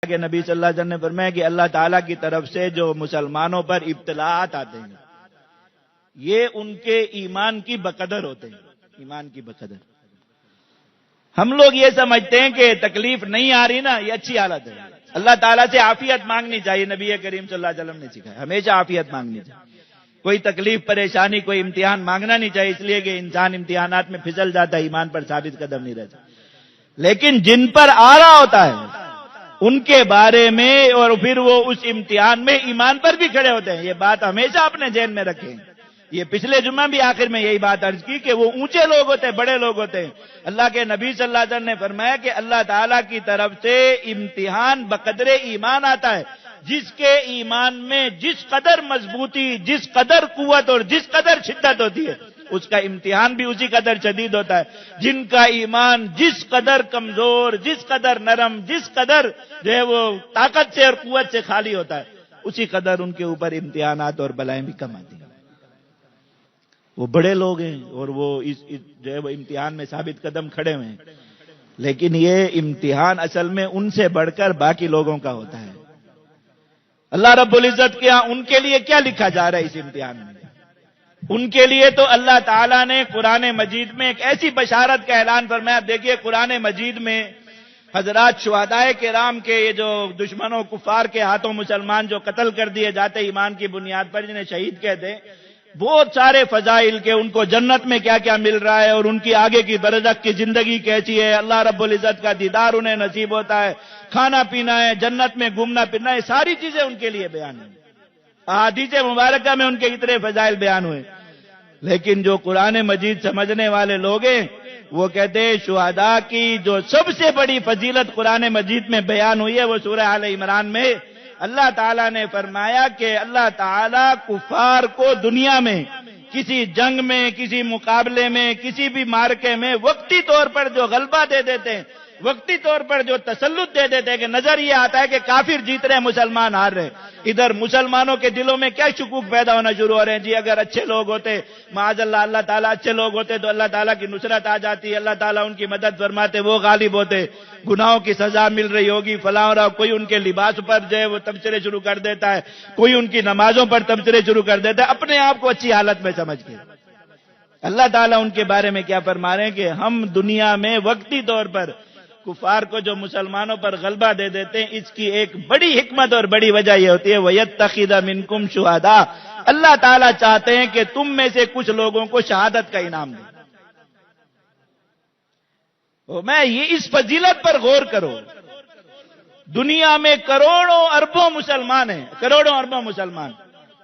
کہ نبی صلی اللہ علیہ وسلم نے فرمایا کہ اللہ تعالیٰ کی طرف سے جو مسلمانوں پر ابتلاءات آتے ہیں یہ ان کے ایمان کی بقدر ہوتے ہیں، ایمان کی بقدر۔ ہم لوگ یہ سمجھتے ہیں کہ تکلیف نہیں آ رہی نا، یہ اچھی حالت ہے، اللہ تعالیٰ سے عافیت مانگنی چاہیے۔ نبی کریم صلی اللہ علیہ وسلم نے سکھایا ہمیشہ عافیت مانگنی چاہیے، کوئی تکلیف پریشانی کوئی امتحان مانگنا نہیں چاہیے، اس لیے کہ انسان امتحانات میں پھسل جاتا ہے، ایمان پر ثابت قدم نہیں رہتا۔ لیکن جن پر آ رہا ہوتا ہے ان کے بارے میں اور پھر وہ اس امتحان میں ایمان پر بھی کھڑے ہوتے ہیں، یہ بات ہمیشہ اپنے ذہن میں رکھیں۔ یہ پچھلے جمعہ بھی آخر میں یہی بات عرض کی کہ وہ اونچے لوگ ہوتے ہیں، بڑے لوگ ہوتے ہیں۔ اللہ کے نبی صلی اللہ علیہ وسلم نے فرمایا کہ اللہ تعالیٰ کی طرف سے امتحان بقدر ایمان آتا ہے، جس کے ایمان میں جس قدر مضبوطی، جس قدر قوت اور جس قدر شدت ہوتی ہے اس کا امتحان بھی اسی قدر شدید ہوتا ہے۔ جن کا ایمان جس قدر کمزور، جس قدر نرم، جس قدر جو ہے وہ طاقت سے اور قوت سے خالی ہوتا ہے، اسی قدر ان کے اوپر امتحانات اور بلائیں بھی کم آتی ہیں۔ وہ بڑے لوگ ہیں اور وہ جو ہے وہ امتحان میں ثابت قدم کھڑے ہوئے ہیں، لیکن یہ امتحان اصل میں ان سے بڑھ کر باقی لوگوں کا ہوتا ہے۔ اللہ رب العزت کے ہاں ان کے لیے کیا لکھا جا رہا ہے اس امتحان میں؟ ان کے لیے تو اللہ تعالیٰ نے قرآن مجید میں ایک ایسی بشارت کا اعلان فرمایا۔ آپ دیکھیے قرآن مجید میں حضرات شہدائے کرام کے یہ جو دشمنوں کفار کے ہاتھوں مسلمان جو قتل کر دیے جاتے ایمان کی بنیاد پر، جنہیں شہید کہتے ہیں، بہت سارے فضائل کے، ان کو جنت میں کیا کیا مل رہا ہے اور ان کی آگے کی برزخ کی زندگی کیسی ہے، اللہ رب العزت کا دیدار انہیں نصیب ہوتا ہے، کھانا پینا ہے، جنت میں گھومنا پھرنا ہے، ساری چیزیں ان کے لیے بیان ہیں۔ احادیث مبارکہ میں ان کے اتنے فضائل بیان ہوئے، لیکن جو قرآن مجید سمجھنے والے لوگ ہیں وہ کہتے ہیں شہداء کی جو سب سے بڑی فضیلت قرآن مجید میں بیان ہوئی ہے وہ سورہ آل عمران میں اللہ تعالیٰ نے فرمایا کہ اللہ تعالیٰ کفار کو دنیا میں کسی جنگ میں، کسی مقابلے میں، کسی بھی مارکے میں وقتی طور پر جو غلبہ دے دیتے ہیں، وقتی طور پر جو تسلط دے دیتے ہیں کہ نظر یہ آتا ہے کہ کافر جیت رہے ہیں، مسلمان ہار رہے ہیں، ادھر مسلمانوں کے دلوں میں کیا شکوک پیدا ہونا شروع ہو رہے ہیں، جی اگر اچھے لوگ ہوتے، معاذ اللہ اللہ تعالیٰ اچھے لوگ ہوتے تو اللہ تعالیٰ کی نصرت آ جاتی، اللہ تعالیٰ ان کی مدد فرماتے، وہ غالب ہوتے، گناہوں کی سزا مل رہی ہوگی، فلاں اور کوئی ان کے لباس پر جو ہے وہ تبصرے شروع کر دیتا ہے، کوئی ان کی نمازوں پر تبصرے شروع کر دیتا ہے، اپنے آپ کو اچھی حالت میں سمجھ کے۔ اللہ تعالیٰ ان کے بارے میں کیا فرما رہے ہیں کہ ہم دنیا میں وقتی طور پر کفار کو جو مسلمانوں پر غلبہ دے دیتے ہیں، اس کی ایک بڑی حکمت اور بڑی وجہ یہ ہوتی ہے وَيَتَّخِذَ مِنْكُمْ شُهَدَاءَ، اللہ تعالیٰ چاہتے ہیں کہ تم میں سے کچھ لوگوں کو شہادت کا انعام دیں۔ میں یہ اس فضیلت پر غور کرو، دنیا میں کروڑوں اربوں مسلمان ہیں، کروڑوں اربوں مسلمان،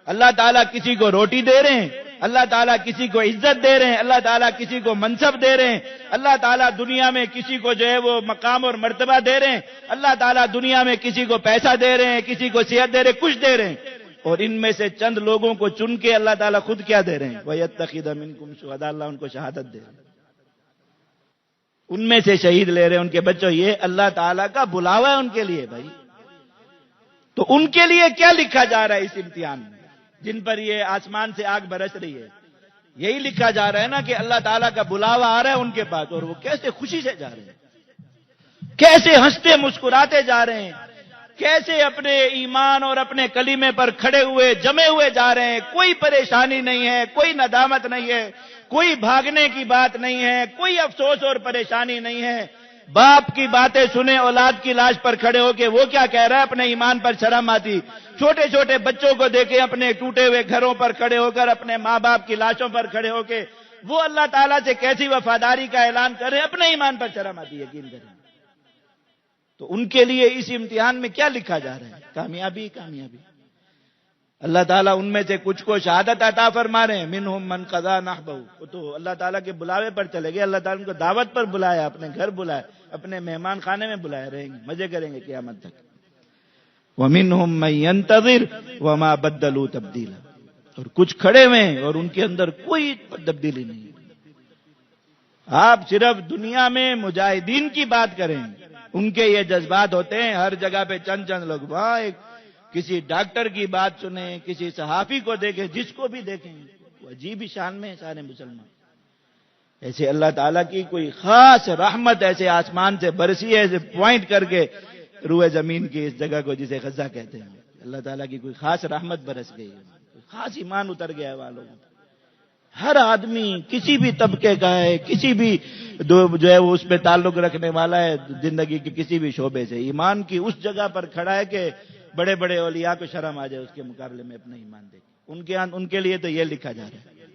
اللہ تعالیٰ کسی کو روٹی دے رہے ہیں، اللہ تعالیٰ کسی کو عزت دے رہے ہیں، اللہ تعالیٰ کسی کو منصب دے رہے ہیں، اللہ تعالیٰ دنیا میں کسی کو جو ہے وہ مقام اور مرتبہ دے رہے ہیں، اللہ تعالیٰ دنیا میں کسی کو پیسہ دے رہے ہیں، کسی کو صحت دے رہے ہیں، کچھ دے رہے ہیں، اور ان میں سے چند لوگوں کو چن کے اللہ تعالیٰ خود کیا دے رہے ہیں وَيَتَّخِذَ مِنْكُمْ شُهَدَاءَ، اللہ ان کو شہادت دے رہے ہیں، ان میں سے شہید لے رہے ہیں ان کے بچوں، یہ اللہ تعالیٰ کا بلاوا ہے ان کے لیے بھائی۔ تو ان کے لیے کیا لکھا جا رہا ہے اس امتحان میں جن پر یہ آسمان سے آگ برس رہی ہے؟ یہی لکھا جا رہا ہے نا کہ اللہ تعالیٰ کا بلاوا آ رہا ہے ان کے پاس، اور وہ کیسے خوشی سے جا رہے ہیں، کیسے ہنستے مسکراتے جا رہے ہیں، کیسے اپنے ایمان اور اپنے کلیمے پر کھڑے ہوئے جمے ہوئے جا رہے ہیں، کوئی پریشانی نہیں ہے، کوئی ندامت نہیں ہے، کوئی بھاگنے کی بات نہیں ہے، کوئی افسوس اور پریشانی نہیں ہے۔ باپ کی باتیں سنے اولاد کی لاش پر کھڑے ہو کے وہ کیا کہہ رہا ہے، اپنے ایمان پر شرم آتی، چھوٹے چھوٹے بچوں کو دیکھے اپنے ٹوٹے ہوئے گھروں پر کھڑے ہو کر، اپنے ماں باپ کی لاشوں پر کھڑے ہو کے وہ اللہ تعالیٰ سے کیسی وفاداری کا اعلان کر رہے ہیں، اپنے ایمان پر شرم آتی، یقین کریں۔ تو ان کے لیے اس امتحان میں کیا لکھا جا رہا ہے؟ کامیابی، کامیابی۔ اللہ تعالیٰ ان میں سے کچھ کو شہادت عطا فرما رہے ہیں، منہم من قضا نحبہ، وہ تو اللہ تعالیٰ کے بلاوے پر چلے گئے، اللہ تعالیٰ ان کو دعوت پر بلایا، اپنے گھر بلایا، اپنے مہمان خانے میں بلائے، رہیں گے، مزے کریں گے قیامت تک۔ وَمِنْهُمْ مَن يَنْتَظِرُ وَمَا بَدَّلُوا تَبْدِيلًا، اور کچھ کھڑے ہوئے ہیں اور ان کے اندر کوئی تبدیلی نہیں ہے۔ آپ صرف دنیا میں مجاہدین کی بات کریں، ان کے یہ جذبات ہوتے ہیں، ہر جگہ پہ چند چند لوگ، وہاں ایک کسی ڈاکٹر کی بات سنیں، کسی صحافی کو دیکھیں، جس کو بھی دیکھیں وہ عجیب ہی شان میں سارے مسلمان، ایسے اللہ تعالیٰ کی کوئی خاص رحمت ایسے آسمان سے برسی ہے، ایسے پوائنٹ کر کے روئے زمین کی اس جگہ کو جسے غزہ کہتے ہیں، اللہ تعالیٰ کی کوئی خاص رحمت برس گئی، خاص ایمان اتر گیا ہے والوں کو۔ ہر آدمی کسی بھی طبقے کا ہے، کسی بھی جو ہے وہ اس پہ تعلق رکھنے والا ہے، زندگی کے کسی بھی شعبے سے ایمان کی اس جگہ پر کھڑا ہے کہ بڑے بڑے اولیاء کو شرم آ جائے اس کے مقابلے میں اپنا ایمان دیکھ، ان کے لیے تو یہ لکھا جا رہا ہے۔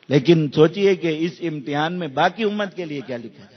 لیکن سوچئے کہ اس امتحان میں باقی امت کے لیے کیا لکھا جائے۔